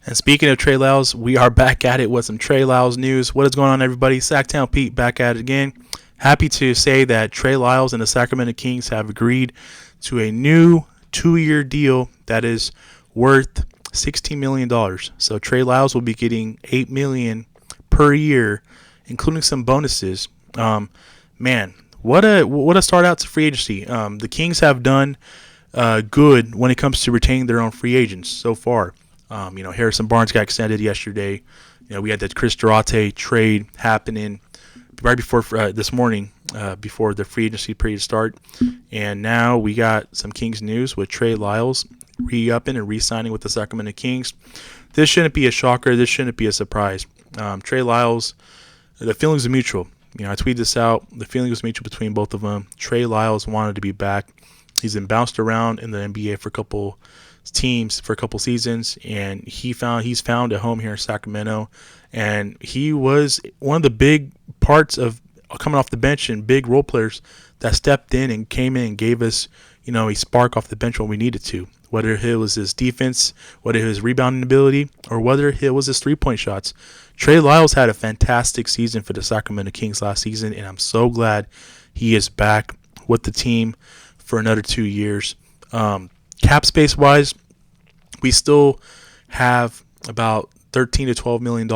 And speaking of Trey Lyles, we are back at it with some Trey Lyles news. What is going on, everybody? Sacktown Pete back at it again. Happy to say that Trey Lyles and the Sacramento Kings have agreed to a new 2-year deal that is worth $16 million. So Trey Lyles will be getting $8 million per year, including some bonuses. Man, what a start out to free agency. The Kings have done good when it comes to retaining their own free agents so far. Harrison Barnes got extended yesterday. We had that Chris Duarte trade happening right before this morning, before the free agency period start. And now we got some Kings news with Trey Lyles re-upping and re-signing with the Sacramento Kings. This shouldn't be a shocker. This shouldn't be a surprise. Trey Lyles, the feelings are mutual. I tweeted this out. The feeling was mutual between both of them. Trey Lyles wanted to be back. He's been bounced around in the NBA for a couple teams for a couple seasons, and he's found a home here in Sacramento. And he was one of the big parts of coming off the bench and big role players that stepped in and came in and gave us, a spark off the bench when we needed to. Whether it was his defense, whether it was his rebounding ability, or whether it was his three-point shots. Trey Lyles had a fantastic season for the Sacramento Kings last season, and I'm so glad he is back with the team for another 2 years. Cap space wise, we still have about $13 to $12 million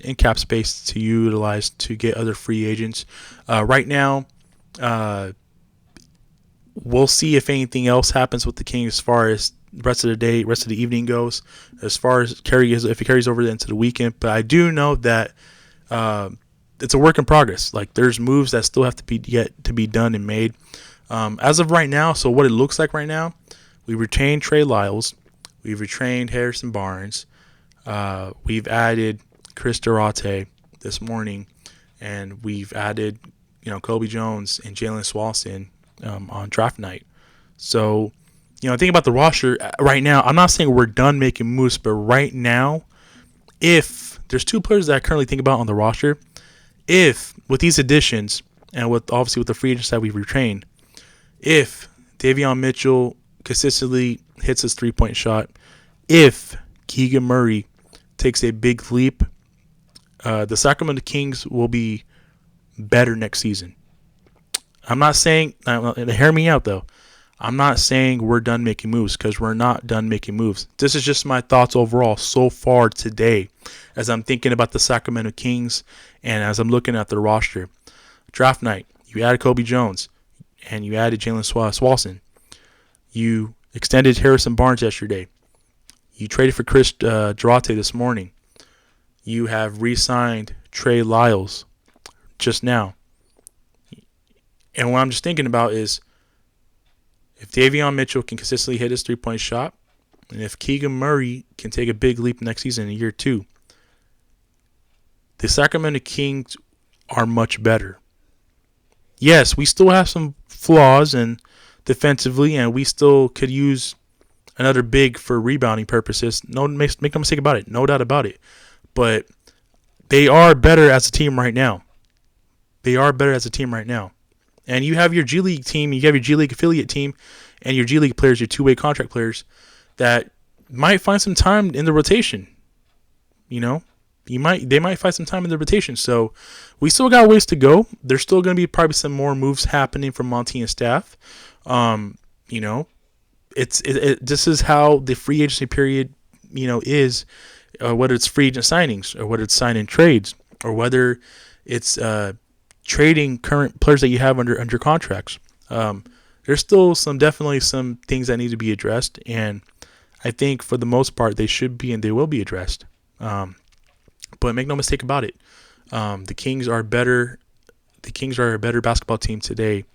in cap space to utilize to get other free agents. Right now, we'll see if anything else happens with the Kings as far as the rest of the day, rest of the evening goes, as far as if it carries over into the weekend. But I do know that it's a work in progress. Like, there's moves that still have to be yet to be done and made. As of right now, so what it looks like right now, we retained Trey Lyles, we've retained Harrison Barnes, we've added Chris Duarte this morning, and we've added Kobe Jones and Jalen Swanson on draft night. So think about the roster right now. I'm not saying we're done making moves, but right now, if there's 2 players that I currently think about on the roster, if with these additions and with the free agents that we've retained, if Davion Mitchell consistently hits his 3-point shot, if Keegan Murray takes a big leap, the Sacramento Kings will be better next season. I'm not saying, hear me out though, I'm not saying we're done making moves, because we're not done making moves. This is just my thoughts overall so far today as I'm thinking about the Sacramento Kings and as I'm looking at the roster. Draft night, you added Kobe Jones and you added Jalen Swanson. You extended Harrison Barnes yesterday. You traded for Chris Duarte this morning. You have re-signed Trey Lyles just now. And what I'm just thinking about is, if Davion Mitchell can consistently hit his 3-point shot, and if Keegan Murray can take a big leap next season in year 2, the Sacramento Kings are much better. Yes, we still have some flaws and defensively, and we still could use another big for rebounding purposes. Make no mistake about it. No doubt about it. But they are better as a team right now. And you have your G League team, you have your G League affiliate team, and your G League players, your two-way contract players, that might find some time in the rotation. They might find some time in the rotation. So we still got ways to go. There's still going to be probably some more moves happening from Monty and staff. This is how the free agency period, is, whether it's free agent signings or whether it's signing trades or whether it's trading current players that you have under contracts. There's still definitely some things that need to be addressed, and I think for the most part they should be and they will be addressed. But make no mistake about it, the Kings are better. The Kings are a better basketball team today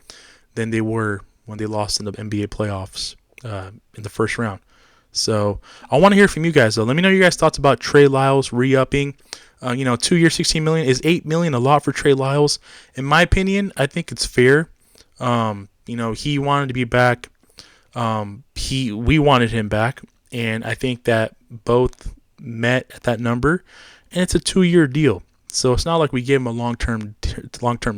than they were when they lost in the NBA playoffs in the first round. So I want to hear from you guys though. Let me know your guys' thoughts about Trey Lyles re-upping. 2 years, $16 million. Is $8 million a lot for Trey Lyles? In my opinion, I think it's fair. He wanted to be back. We wanted him back, and I think that both met at that number. And it's a 2-year deal, so it's not like we gave him a long-term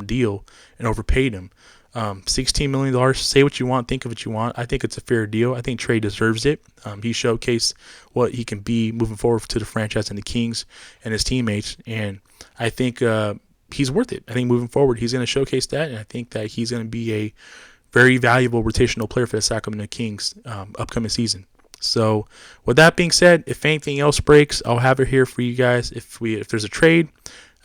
deal and overpaid him. $16 million. Say what you want, think of what you want. I think it's a fair deal. I think Trey deserves it. He showcased what he can be moving forward to the franchise and the Kings and his teammates, and I think he's worth it. I think moving forward, he's going to showcase that, and I think that he's going to be a very valuable rotational player for the Sacramento Kings upcoming season. So with that being said, if anything else breaks, I'll have it here for you guys. If there's a trade,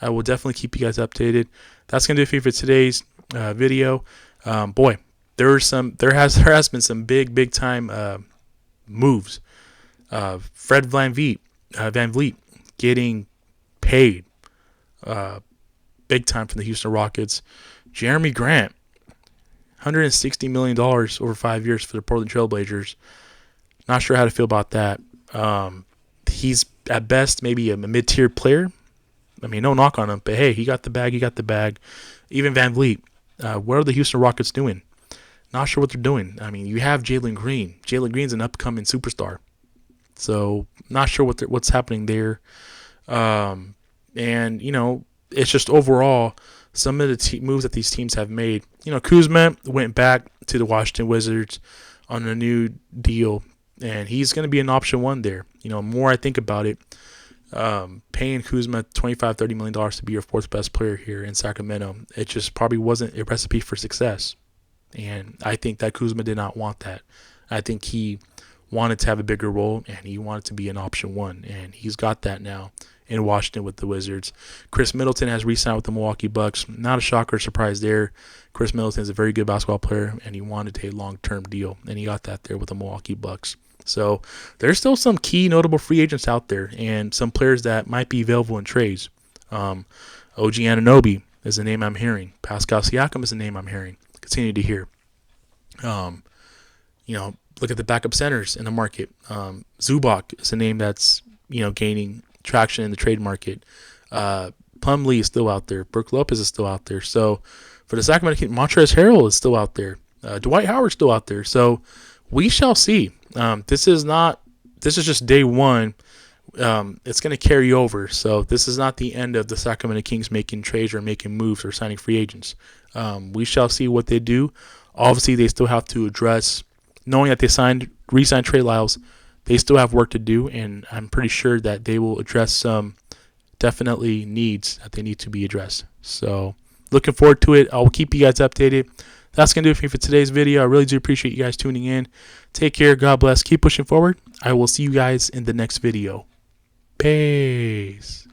I will definitely keep you guys updated. That's going to do it for today's video. Boy, there has been some big time moves. Fred VanVleet getting paid big time from the Houston Rockets. Jeremy Grant, $160 million over 5 years for the Portland Trailblazers. Not sure how to feel about that. He's at best maybe a mid-tier player. I mean, no knock on him, but hey, he got the bag. Even VanVleet. What are the Houston Rockets doing? Not sure what they're doing. I mean, you have Jalen Green. Jalen Green's an upcoming superstar. So, not sure what's happening there. And, it's just overall some of the moves that these teams have made. Kuzma went back to the Washington Wizards on a new deal, and he's going to be an option one there. More I think about it, paying Kuzma $25-30 million to be your fourth best player here in Sacramento, it just probably wasn't a recipe for success. And I think that Kuzma did not want that. I think he wanted to have a bigger role, and he wanted to be an option one, and he's got that now in Washington with the Wizards. Chris Middleton has re-signed with the Milwaukee Bucks. Not a shocker or surprise there. Chris Middleton is a very good basketball player, and he wanted a long-term deal, and he got that there with the Milwaukee Bucks. So there's still some key notable free agents out there and some players that might be available in trades. OG Anunoby is a name I'm hearing. Pascal Siakam is a name I'm hearing. Continue to hear. Look at the backup centers in the market. Zubac is a name that's, gaining traction in the trade market. Plumlee is still out there. Brook Lopez is still out there. So for the Sacramento Kings, Montrezl Harrell is still out there. Dwight Howard's still out there. So we shall see. This is just day one. It's going to carry over. So this is not the end of the Sacramento Kings making trades or making moves or signing free agents. We shall see what they do. Obviously, they still have to address, knowing that they re-signed Trey Lyles, they still have work to do, and I'm pretty sure that they will address some definitely needs that they need to be addressed. So looking forward to it. I'll keep you guys updated. That's going to do it for me for today's video. I really do appreciate you guys tuning in. Take care. God bless. Keep pushing forward. I will see you guys in the next video. Peace.